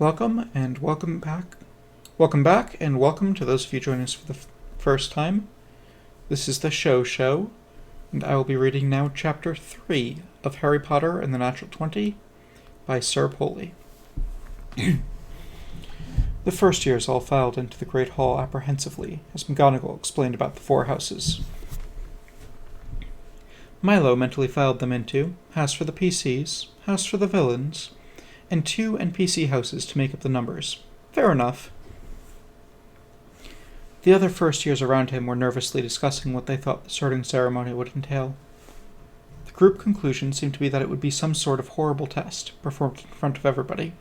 Welcome back. Welcome back, and welcome to those of you joining us for the first time. This is the Shou, and I will be reading now Chapter 3 of Harry Potter and the Natural 20 by SirPoley. The first years all filed into the Great Hall apprehensively, as McGonagall explained about the 4 houses. Milo mentally filed them into House for the PCs, House for the Villains, and 2 NPC houses to make up the numbers. Fair enough. The other first years around him were nervously discussing what they thought the sorting ceremony would entail. The group conclusion seemed to be that it would be some sort of horrible test, performed in front of everybody.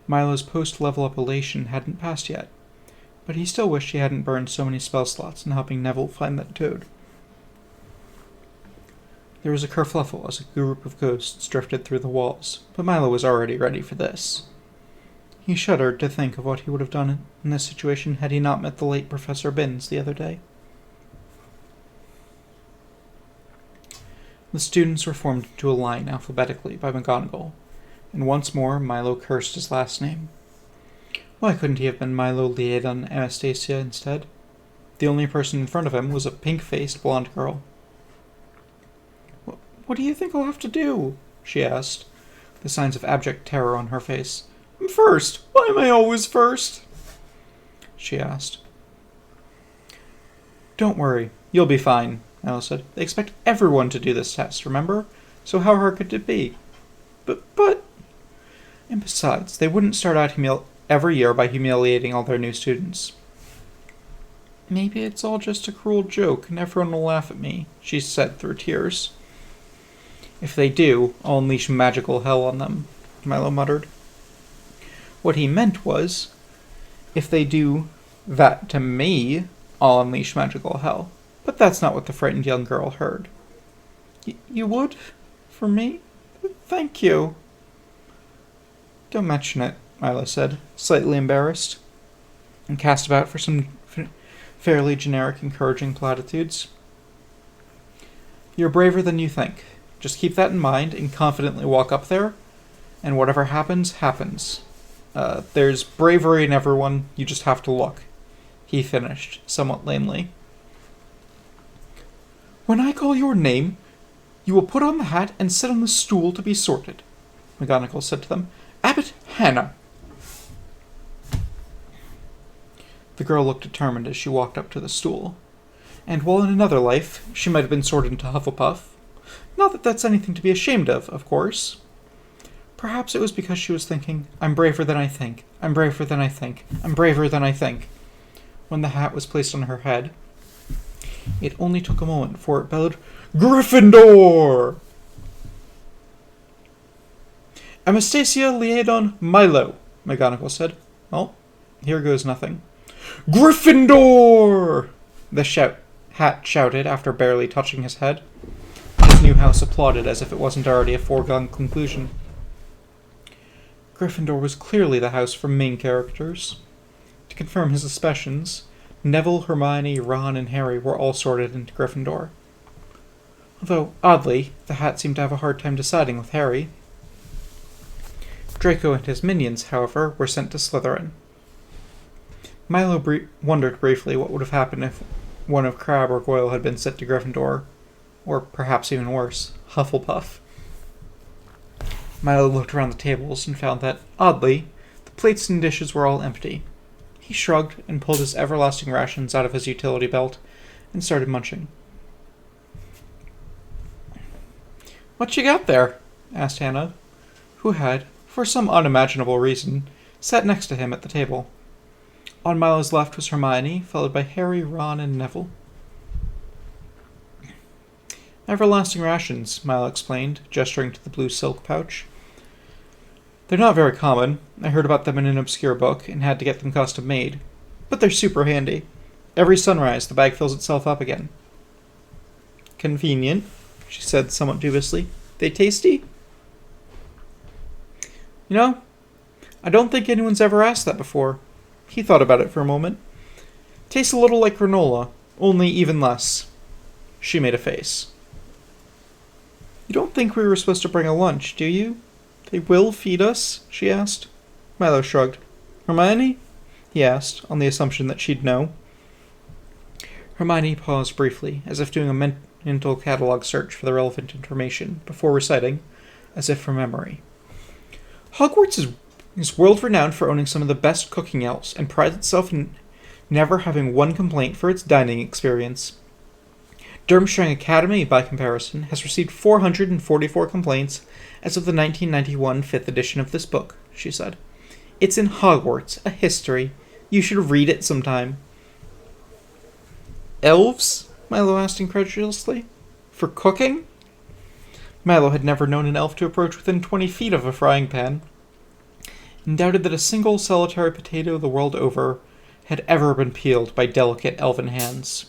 Milo's post-level-up elation hadn't passed yet, but he still wished he hadn't burned so many spell slots in helping Neville find that toad. There was a kerfluffle as a group of ghosts drifted through the walls, but Milo was already ready for this. He shuddered to think of what he would have done in this situation had he not met the late Professor Binns the other day. The students were formed into a line alphabetically by McGonagall, and once more Milo cursed his last name. Why couldn't he have been Milo Liedon Anastasia instead? The only person in front of him was a pink-faced blonde girl. "What do you think I'll have to do?" she asked, the signs of abject terror on her face. "I'm first. Why am I always first?" she asked. "Don't worry. You'll be fine," Milo said. "They expect everyone to do this test, remember? So how hard could it be?" But... And besides, they wouldn't start out every year by humiliating all their new students. "Maybe it's all just a cruel joke and everyone will laugh at me," she said through tears. "If they do, I'll unleash magical hell on them," Milo muttered. What he meant was, if they do that to me, I'll unleash magical hell. But that's not what the frightened young girl heard. You would? For me? Thank you." "Don't mention it," Milo said, slightly embarrassed, and cast about for some fairly generic encouraging platitudes. "You're braver than you think. Just keep that in mind and confidently walk up there, and whatever happens, happens. There's bravery in everyone, you just have to look," he finished, somewhat lamely. "When I call your name, you will put on the hat and sit on the stool to be sorted," McGonagall said to them. "Abbot Hannah." The girl looked determined as she walked up to the stool, and while in another life she might have been sorted into Hufflepuff, not that that's anything to be ashamed of course. Perhaps it was because she was thinking, "I'm braver than I think, I'm braver than I think, I'm braver than I think," when the hat was placed on her head. It only took a moment before it bellowed, "Gryffindor!" "Anastasia Liedon Milo," McGonagall said. "Well, here goes nothing." "Gryffindor!" the hat shouted after barely touching his head. His new house applauded as if it wasn't already a foregone conclusion. Gryffindor was clearly the house for main characters. To confirm his suspicions, Neville, Hermione, Ron, and Harry were all sorted into Gryffindor. Although, oddly, the hat seemed to have a hard time deciding with Harry. Draco and his minions, however, were sent to Slytherin. Milo wondered briefly what would have happened if one of Crabbe or Goyle had been sent to Gryffindor, or perhaps even worse, Hufflepuff. Milo looked around the tables and found that, oddly, the plates and dishes were all empty. He shrugged and pulled his everlasting rations out of his utility belt and started munching. "What you got there?" asked Hannah, who had, for some unimaginable reason, sat next to him at the table. On Milo's left was Hermione, followed by Harry, Ron, and Neville. "Everlasting rations," Milo explained, gesturing to the blue silk pouch. "They're not very common. I heard about them in an obscure book and had to get them custom-made. But they're super handy. Every sunrise, the bag fills itself up again." "Convenient," she said somewhat dubiously. "They tasty?" "You know, I don't think anyone's ever asked that before." He thought about it for a moment. "Tastes a little like granola, only even less." She made a face. "You don't think we were supposed to bring a lunch, do you?" They will feed us? She asked. Milo shrugged. Hermione? He asked, on the assumption that she'd know. Hermione paused briefly, as if doing a mental catalog search for the relevant information, before reciting, as if from memory. Hogwarts is world-renowned for owning some of the best cooking elves, and prides itself in never having one complaint for its dining experience. Durmstrang Academy, by comparison, has received 444 complaints as of the 1991 5th edition of this book, she said. It's in Hogwarts, a history. You should read it sometime. Elves? Milo asked incredulously. For cooking? Milo had never known an elf to approach within 20 feet of a frying pan, and doubted that a single solitary potato the world over had ever been peeled by delicate elven hands.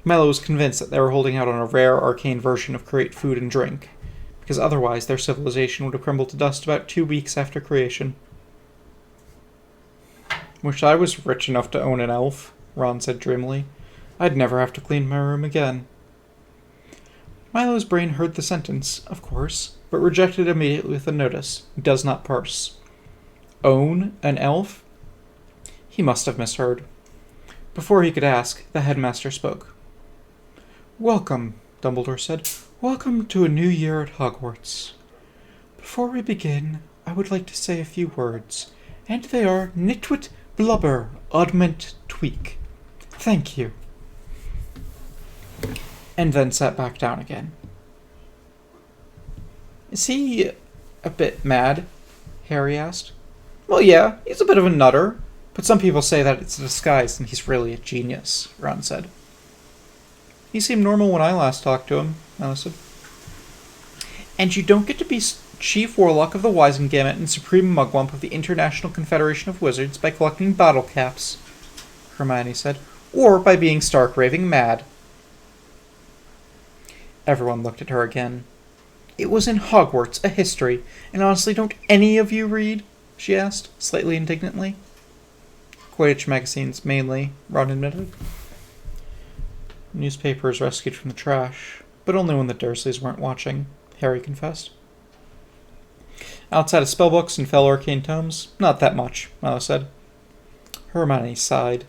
Milo was convinced that they were holding out on a rare arcane version of create food and drink, because otherwise their civilization would have crumbled to dust about 2 weeks after creation. Wish I was rich enough to own an elf, Ron said dreamily. I'd never have to clean my room again. Milo's brain heard the sentence, of course, but rejected it immediately with a notice. Does not parse. Own an elf? He must have misheard. Before he could ask, the headmaster spoke. Welcome, Dumbledore said. Welcome to a new year at Hogwarts. Before we begin, I would like to say a few words, and they are nitwit blubber augment tweak. Thank you. And then sat back down again. Is he a bit mad? Harry asked. Well, yeah, he's a bit of a nutter, but some people say that it's a disguise and he's really a genius, Ron said. He seemed normal when I last talked to him, Alice said. And you don't get to be Chief Warlock of the Wisengamot and Supreme Mugwump of the International Confederation of Wizards by collecting bottle caps, Hermione said, or by being stark raving mad. Everyone looked at her again. It was in Hogwarts, a history, and honestly, don't any of you read? She asked, slightly indignantly. Quidditch magazines, mainly, Ron admitted. Newspapers rescued from the trash, but only when the Dursleys weren't watching, Harry confessed. Outside of spellbooks and fellow arcane tomes, not that much, Milo said. Hermione sighed.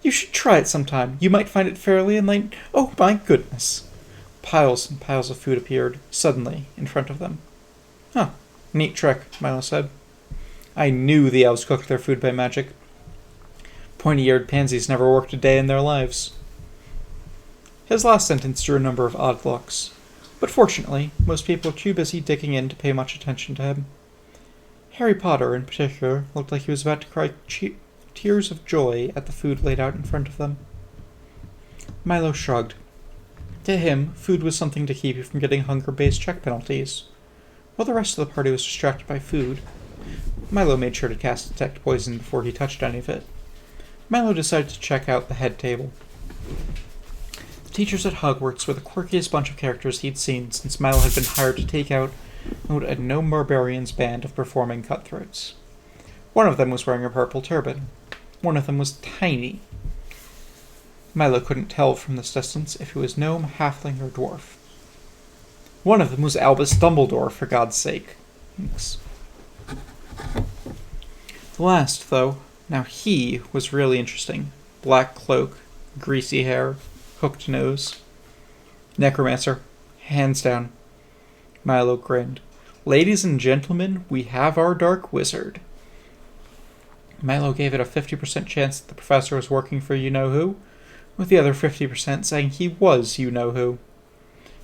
You should try it sometime. You might find it fairly enlightening. Oh, my goodness. Piles and piles of food appeared, suddenly, in front of them. Huh, neat trick, Milo said. I knew the elves cooked their food by magic. Pointy-eared pansies never worked a day in their lives. His last sentence drew a number of odd looks, but fortunately, most people were too busy digging in to pay much attention to him. Harry Potter, in particular, looked like he was about to cry tears of joy at the food laid out in front of them. Milo shrugged. To him, food was something to keep you from getting hunger-based check penalties. While the rest of the party was distracted by food, Milo made sure to cast Detect Poison before he touched any of it. Milo decided to check out the head table. The teachers at Hogwarts were the quirkiest bunch of characters he'd seen since Milo had been hired to take out a No Barbarians band of performing cutthroats. One of them was wearing a purple turban. One of them was tiny. Milo couldn't tell from this distance if he was gnome, halfling, or dwarf. One of them was Albus Dumbledore, for God's sake. Thanks. The last, though, now he was really interesting. Black cloak, greasy hair, hooked nose. Necromancer, hands down. Milo grinned. Ladies and gentlemen, we have our dark wizard. Milo gave it a 50% chance that the professor was working for you-know-who, with the other 50% saying he was you-know-who.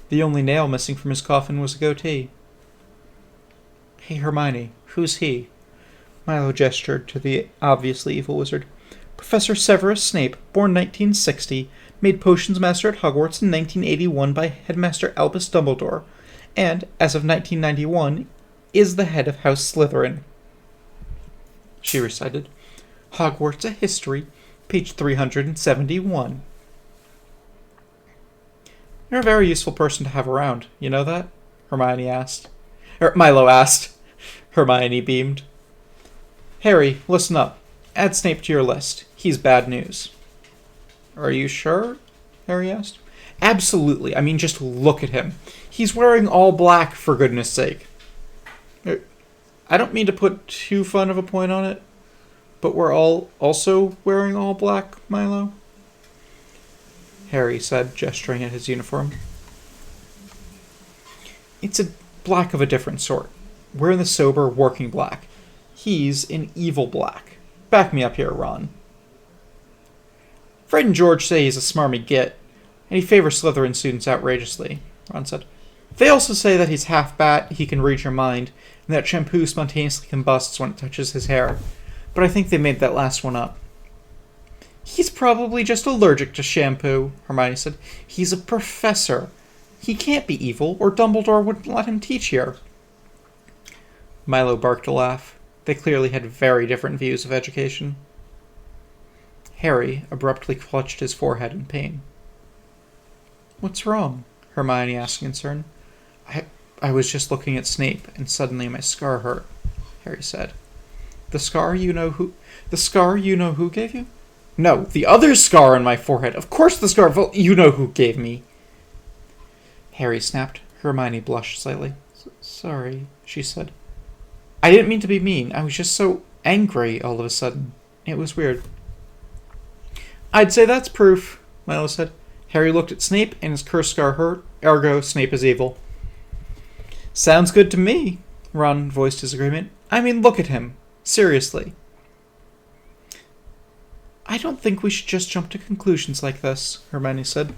The only nail missing from his coffin was a goatee. Hey, Hermione, who's he? Milo gestured to the obviously evil wizard. Professor Severus Snape, born 1960, made potions master at Hogwarts in 1981 by Headmaster Albus Dumbledore, and, as of 1991, is the head of House Slytherin. She recited, Hogwarts a History, page 371. You're a very useful person to have around, you know that? Milo asked. Hermione beamed. Harry, listen up. Add Snape to your list. He's bad news. Are you sure? Harry asked. Absolutely. I mean, just look at him. He's wearing all black, for goodness sake. I don't mean to put too fun of a point on it, but we're all also wearing all black, Milo? Harry said, gesturing at his uniform. It's a black of a different sort. We're in the sober, working black. He's in evil black. Back me up here, Ron. Fred and George say he's a smarmy git, and he favors Slytherin students outrageously, Ron said. They also say that he's half bat, he can read your mind, and that shampoo spontaneously combusts when it touches his hair. But I think they made that last one up. He's probably just allergic to shampoo, Hermione said. He's a professor. He can't be evil, or Dumbledore wouldn't let him teach here. Milo barked a laugh. They clearly had very different views of education. Harry abruptly clutched his forehead in pain. What's wrong? Hermione asked in concern. I was just looking at Snape, and suddenly my scar hurt, Harry said. The scar you know who gave you? No, the other scar on my forehead. Of course the scar you know who gave me. Harry snapped. Hermione blushed slightly. Sorry, she said. I didn't mean to be mean. I was just so angry all of a sudden. It was weird. I'd say that's proof, Milo said. Harry looked at Snape, and his cursed scar hurt. Ergo, Snape is evil. Sounds good to me, Ron voiced his agreement. I mean, look at him. Seriously. I don't think we should just jump to conclusions like this, Hermione said.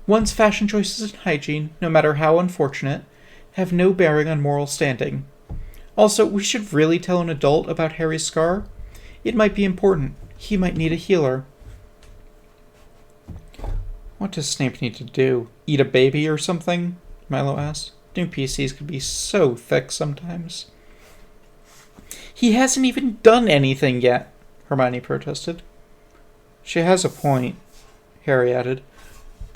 One's fashion choices and hygiene, no matter how unfortunate, have no bearing on moral standing. Also, we should really tell an adult about Harry's scar. It might be important. He might need a healer. What does Snape need to do? Eat a baby or something? Milo asked. New PCs could be so thick sometimes. He hasn't even done anything yet, Hermione protested. She has a point, Harry added.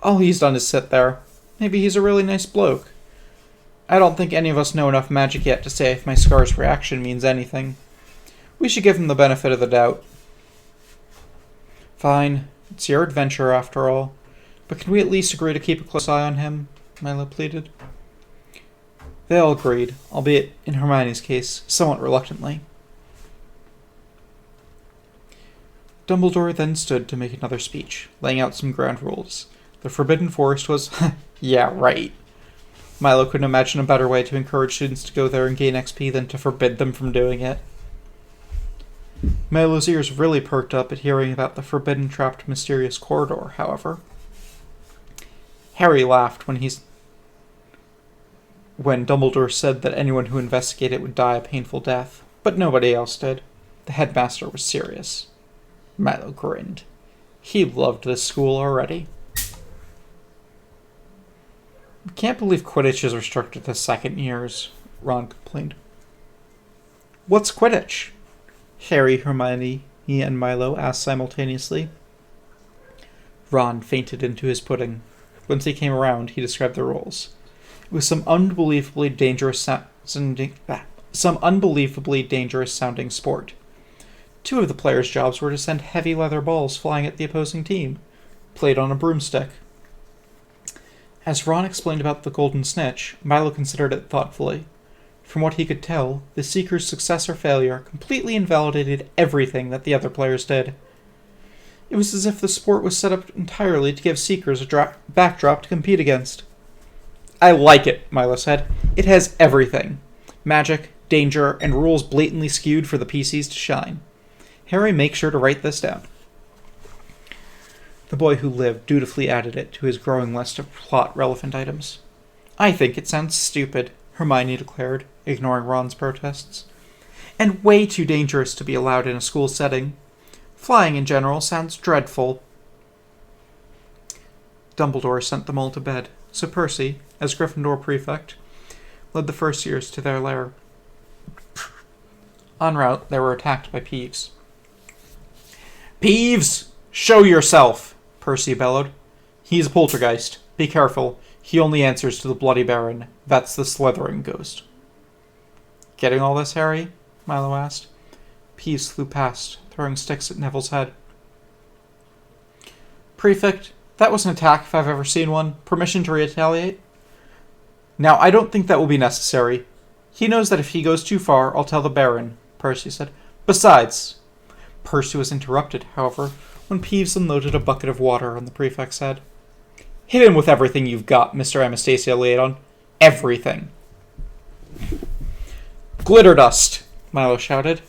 All he's done is sit there. Maybe he's a really nice bloke. I don't think any of us know enough magic yet to say if my scar's reaction means anything. We should give him the benefit of the doubt. Fine. It's your adventure, after all. But can we at least agree to keep a close eye on him? Milo pleaded. They all agreed, albeit, in Hermione's case, somewhat reluctantly. Dumbledore then stood to make another speech, laying out some ground rules. The Forbidden Forest was, yeah, right. Milo couldn't imagine a better way to encourage students to go there and gain XP than to forbid them from doing it. Milo's ears really perked up at hearing about the forbidden, trapped, mysterious corridor, however. Harry laughed when Dumbledore said that anyone who investigated would die a painful death, but nobody else did. The headmaster was serious. Milo grinned. He loved this school already. I can't believe Quidditch is restricted to second years, Ron complained. What's Quidditch? Harry, Hermione, and Milo asked simultaneously. Ron fainted into his pudding. Once he came around, he described the rules. It was some unbelievably dangerous sounding sport. 2 of the players' jobs were to send heavy leather balls flying at the opposing team, played on a broomstick. As Ron explained about the Golden Snitch, Milo considered it thoughtfully. From what he could tell, the Seeker's success or failure completely invalidated everything that the other players did. It was as if the sport was set up entirely to give Seekers a backdrop to compete against. I like it, Milo said. It has everything. Magic, danger, and rules blatantly skewed for the PCs to shine. Harry, make sure to write this down. The boy who lived dutifully added it to his growing list of plot-relevant items. I think it sounds stupid, Hermione declared, ignoring Ron's protests. And way too dangerous to be allowed in a school setting. Flying in general sounds dreadful. Dumbledore sent them all to bed, so Percy, as Gryffindor prefect, led the first years to their lair. En route, they were attacked by Peeves. Peeves! Show yourself! Percy bellowed. He's a poltergeist. Be careful. He only answers to the Bloody Baron. That's the Slytherin ghost. Getting all this, Harry? Milo asked. Peeves flew past, throwing sticks at Neville's head. Prefect, that was an attack if I've ever seen one. Permission to retaliate? Now, I don't think that will be necessary. He knows that if he goes too far, I'll tell the Baron, Percy said. Besides... Percy was interrupted, however, when Peeves unloaded a bucket of water on the prefect's head. Hit him with everything you've got, Mr. Anastasia Leodon. Everything. Glitter dust, Milo shouted.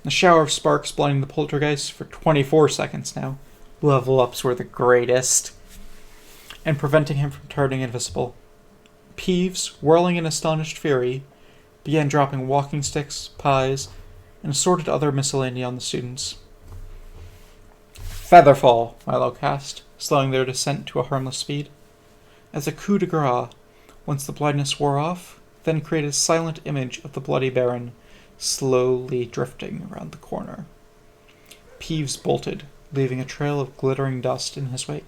A shower of sparks blinding the poltergeist for 24 seconds now. Level ups were the greatest. And preventing him from turning invisible. Peeves, whirling in astonished fury, began dropping walking sticks, pies, and assorted other miscellany on the students. Featherfall, Milo cast, slowing their descent to a harmless speed. As a coup de grace, once the blindness wore off, then created a silent image of the bloody Baron, slowly drifting around the corner. Peeves bolted, leaving a trail of glittering dust in his wake.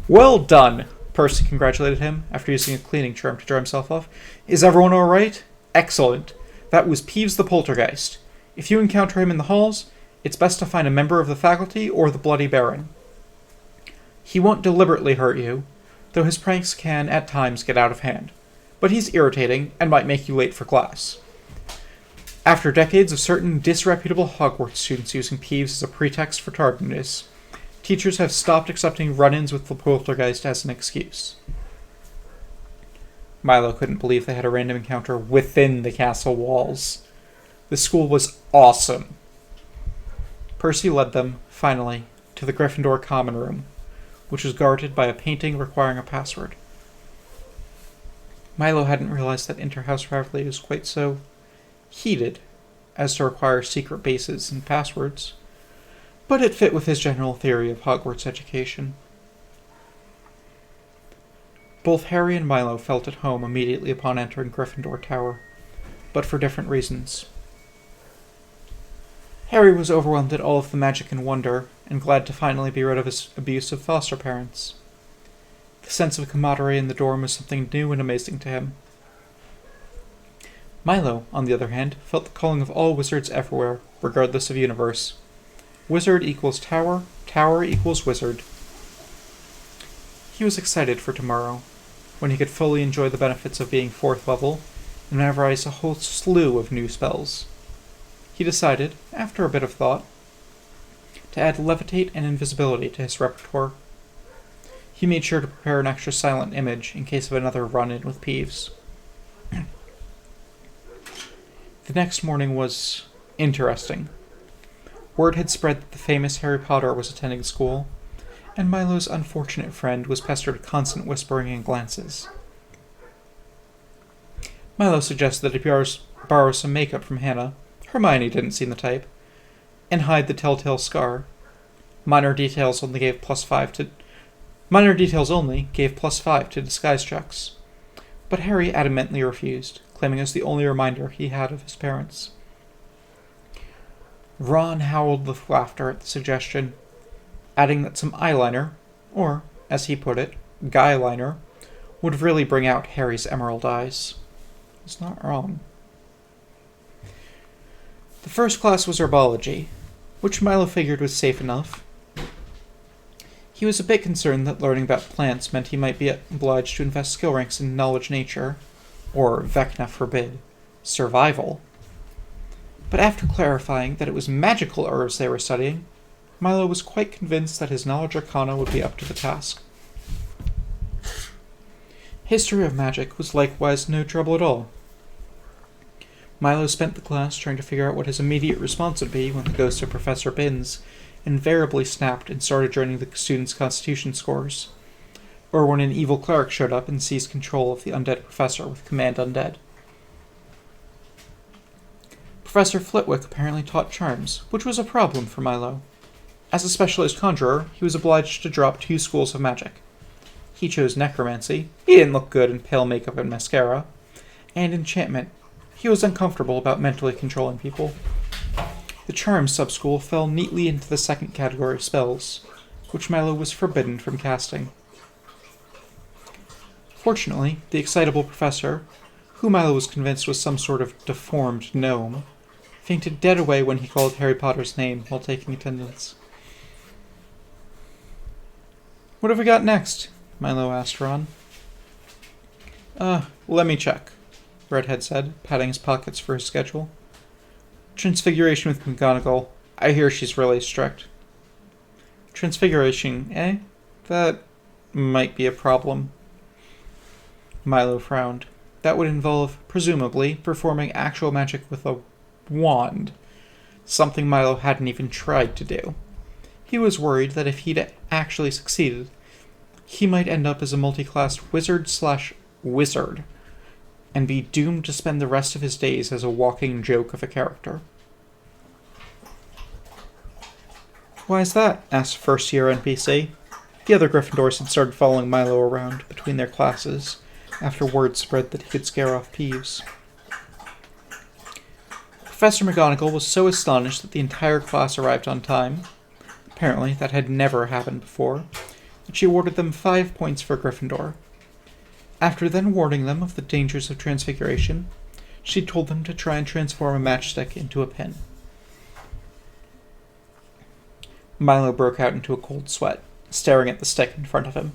Well done, Percy congratulated him, after using a cleaning charm to dry himself off. Is everyone all right? Excellent. That was Peeves the Poltergeist. If you encounter him in the halls, it's best to find a member of the faculty or the Bloody Baron. He won't deliberately hurt you, though his pranks can, at times, get out of hand. But he's irritating and might make you late for class. After decades of certain disreputable Hogwarts students using Peeves as a pretext for tardiness, teachers have stopped accepting run-ins with the poltergeist as an excuse. Milo couldn't believe they had a random encounter within the castle walls. The school was awesome. Percy led them, finally, to the Gryffindor common room, which was guarded by a painting requiring a password. Milo hadn't realized that inter-house rivalry was quite so heated as to require secret bases and passwords, but it fit with his general theory of Hogwarts education. Both Harry and Milo felt at home immediately upon entering Gryffindor Tower, but for different reasons. Harry was overwhelmed at all of the magic and wonder, and glad to finally be rid of his abusive foster parents. The sense of camaraderie in the dorm was something new and amazing to him. Milo, on the other hand, felt the calling of all wizards everywhere, regardless of universe. Wizard equals tower, tower equals wizard. He was excited for tomorrow, when he could fully enjoy the benefits of being 4th level, and memorize a whole slew of new spells. He decided, after a bit of thought, to add levitate and invisibility to his repertoire. He made sure to prepare an extra silent image in case of another run-in with Peeves. The next morning was interesting. Word had spread that the famous Harry Potter was attending school, and Milo's unfortunate friend was pestered with constant whispering and glances. Milo suggested that he borrow some makeup from Hannah. Hermione didn't seem the type, and hide the telltale scar. Minor details only gave +5 to disguise checks, but Harry adamantly refused, claiming it was the only reminder he had of his parents. Ron howled with laughter at the suggestion, adding that some eyeliner, or, as he put it, guy-liner, would really bring out Harry's emerald eyes. He's not wrong. The first class was herbology, which Milo figured was safe enough. He was a bit concerned that learning about plants meant he might be obliged to invest skill ranks in knowledge nature, or, Vecna forbid, survival. But after clarifying that it was magical herbs they were studying, Milo was quite convinced that his knowledge arcana would be up to the task. History of magic was likewise no trouble at all. Milo spent the class trying to figure out what his immediate response would be when the ghost of Professor Binns invariably snapped and started joining the students' constitution scores, or when an evil cleric showed up and seized control of the undead professor with Command Undead. Professor Flitwick apparently taught charms, which was a problem for Milo. As a specialized conjurer, he was obliged to drop 2 schools of magic. He chose necromancy, he didn't look good in pale makeup and mascara, and enchantment. He was uncomfortable about mentally controlling people. The charms sub-school fell neatly into the second category of spells, which Milo was forbidden from casting. Fortunately, the excitable professor, who Milo was convinced was some sort of deformed gnome, fainted dead away when he called Harry Potter's name while taking attendance. "What have we got next?" Milo asked Ron. Let me check," Redhead said, patting his pockets for his schedule. Transfiguration with McGonagall. I hear she's really strict. Transfiguration, eh? That might be a problem. Milo frowned. That would involve, presumably, performing actual magic with a wand. Something Milo hadn't even tried to do. He was worried that if he'd actually succeeded, he might end up as a multi-class wizard, and be doomed to spend the rest of his days as a walking joke of a character. Why is that? Asked first-year NPC. The other Gryffindors had started following Milo around between their classes, after word spread that he could scare off Peeves. Professor McGonagall was so astonished that the entire class arrived on time. Apparently, that had never happened before, that she awarded them 5 points for Gryffindor. After then warning them of the dangers of transfiguration, she told them to try and transform a matchstick into a pin. Milo broke out into a cold sweat, staring at the stick in front of him.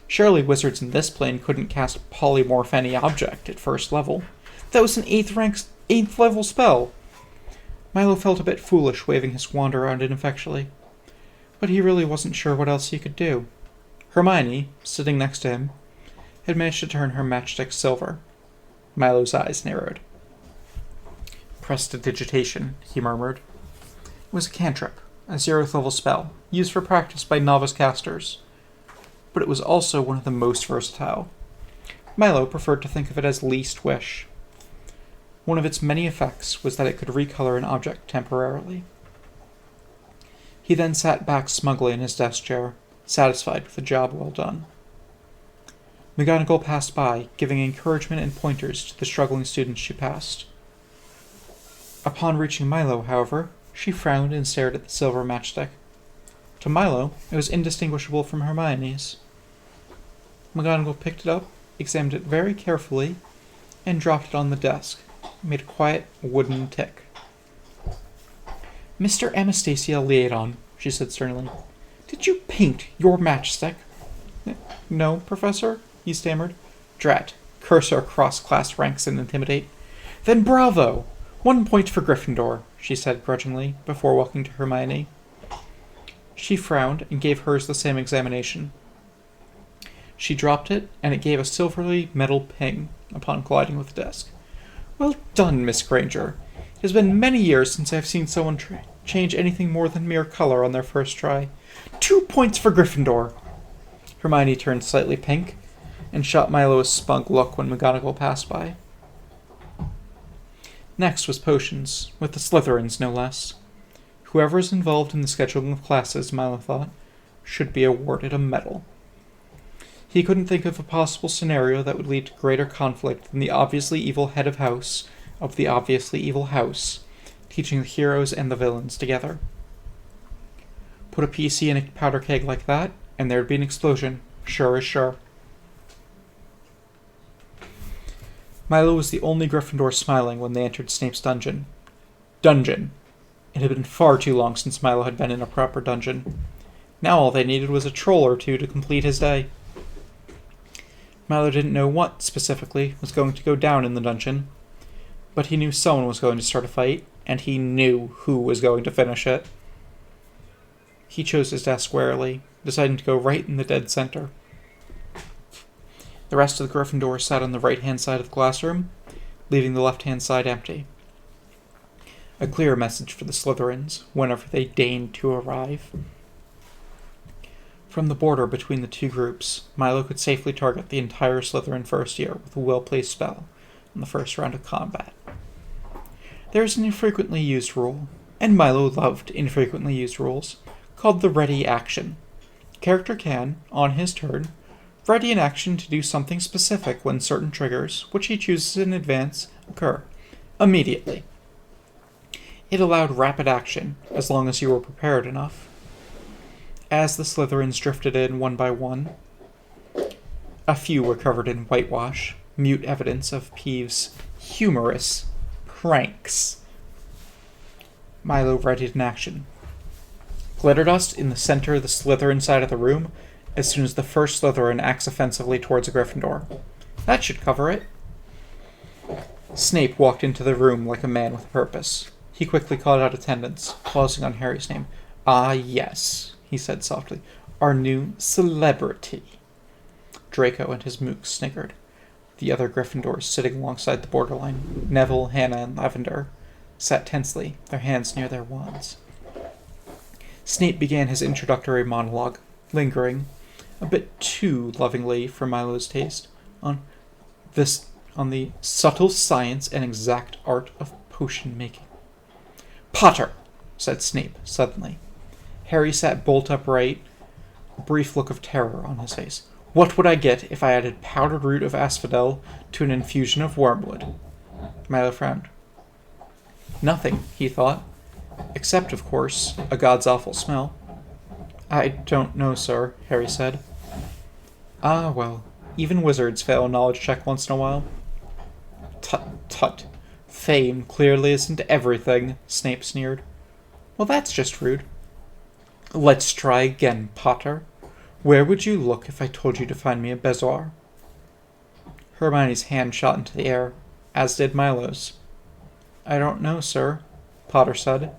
Surely wizards in this plane couldn't cast polymorph any object at first level. That was an 8th level spell. Milo felt a bit foolish waving his wand around ineffectually, but he really wasn't sure what else he could do. Hermione, sitting next to him, had managed to turn her matchstick silver. Milo's eyes narrowed. Prestidigitation, he murmured. It was a cantrip, a 0th level spell, used for practice by novice casters. But it was also one of the most versatile. Milo preferred to think of it as least wish. One of its many effects was that it could recolor an object temporarily. He then sat back smugly in his desk chair, satisfied with the job well done. McGonagall passed by, giving encouragement and pointers to the struggling students she passed. Upon reaching Milo, however, she frowned and stared at the silver matchstick. To Milo, it was indistinguishable from Hermione's. McGonagall picked it up, examined it very carefully, and dropped it on the desk. It made a quiet, wooden tick. Mr. Anastasia Leodon, she said sternly, did you paint your matchstick? No, Professor, he stammered. Drat, cursor across class ranks and intimidate. Then bravo! 1 point for Gryffindor, she said grudgingly, before walking to Hermione. She frowned and gave hers the same examination. She dropped it, and it gave a silvery metal ping upon colliding with the desk. Well done, Miss Granger. It has been many years since I have seen someone change anything more than mere color on their first try. 2 points for Gryffindor. Hermione turned slightly pink, and shot Milo a smug look when McGonagall passed by. Next was potions, with the Slytherins no less. Whoever is involved in the scheduling of classes, Milo thought, should be awarded a medal. He couldn't think of a possible scenario that would lead to greater conflict than the obviously evil head of the obviously evil house, teaching the heroes and the villains together. Put a PC in a powder keg like that, and there'd be an explosion, sure as sure. Milo was the only Gryffindor smiling when they entered Snape's dungeon. Dungeon. It had been far too long since Milo had been in a proper dungeon. Now all they needed was a troll or two to complete his day. Milo didn't know what, specifically, was going to go down in the dungeon, but he knew someone was going to start a fight, and he knew who was going to finish it. He chose his desk warily, deciding to go right in the dead center. The rest of the Gryffindors sat on the right-hand side of the classroom, leaving the left-hand side empty. A clear message for the Slytherins, whenever they deigned to arrive. From the border between the two groups, Milo could safely target the entire Slytherin first year with a well-placed spell in the first round of combat. There is an infrequently used rule, and Milo loved infrequently used rules, called the ready action. The character can, on his turn, ready an action to do something specific when certain triggers, which he chooses in advance, occur, immediately. It allowed rapid action, as long as you were prepared enough. As the Slytherins drifted in one by one, a few were covered in whitewash, mute evidence of Peeves' humorous pranks. Milo readied an action. Glitter dust in the center of the Slytherin side of the room as soon as the first Slytherin acts offensively towards a Gryffindor. That should cover it. Snape walked into the room like a man with a purpose. He quickly called out attendance, pausing on Harry's name. "Ah, yes," he said softly. "Our new celebrity." Draco and his mooks sniggered. The other Gryffindors sitting alongside the borderline, Neville, Hannah, and Lavender, sat tensely, their hands near their wands. Snape began his introductory monologue, lingering, a bit too lovingly for Milo's taste, on the subtle science and exact art of potion making. "Potter!" said Snape suddenly. Harry sat bolt upright, a brief look of terror on his face. "What would I get if I added powdered root of asphodel to an infusion of wormwood?" Milo frowned. Nothing, he thought. Except, of course, a god's awful smell. "I don't know, sir," Harry said. "Ah, well, even wizards fail a knowledge check once in a while." "Tut, tut. Fame clearly isn't everything," Snape sneered. "Well, that's just rude." "Let's try again, Potter. Where would you look if I told you to find me a bezoar?" Hermione's hand shot into the air, as did Milo's. "I don't know, sir," Potter said,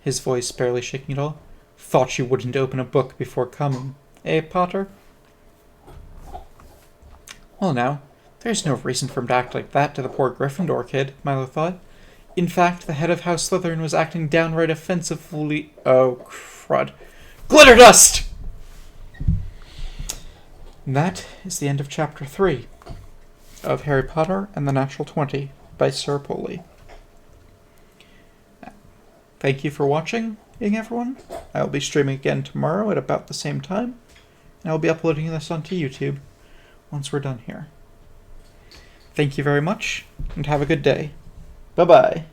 his voice barely shaking at all. "Thought you wouldn't open a book before coming. Eh, Potter?" Well, now, there's no reason for him to act like that to the poor Gryffindor kid, Milo thought. In fact, the head of House Slytherin was acting downright offensively— oh, crud. Glitter dust! And that is the end of Chapter 3 of Harry Potter and the Natural 20 by SirPoley. Thank you for watching, everyone. I will be streaming again tomorrow at about the same time, and I will be uploading this onto YouTube once we're done here. Thank you very much, and have a good day. Bye-bye.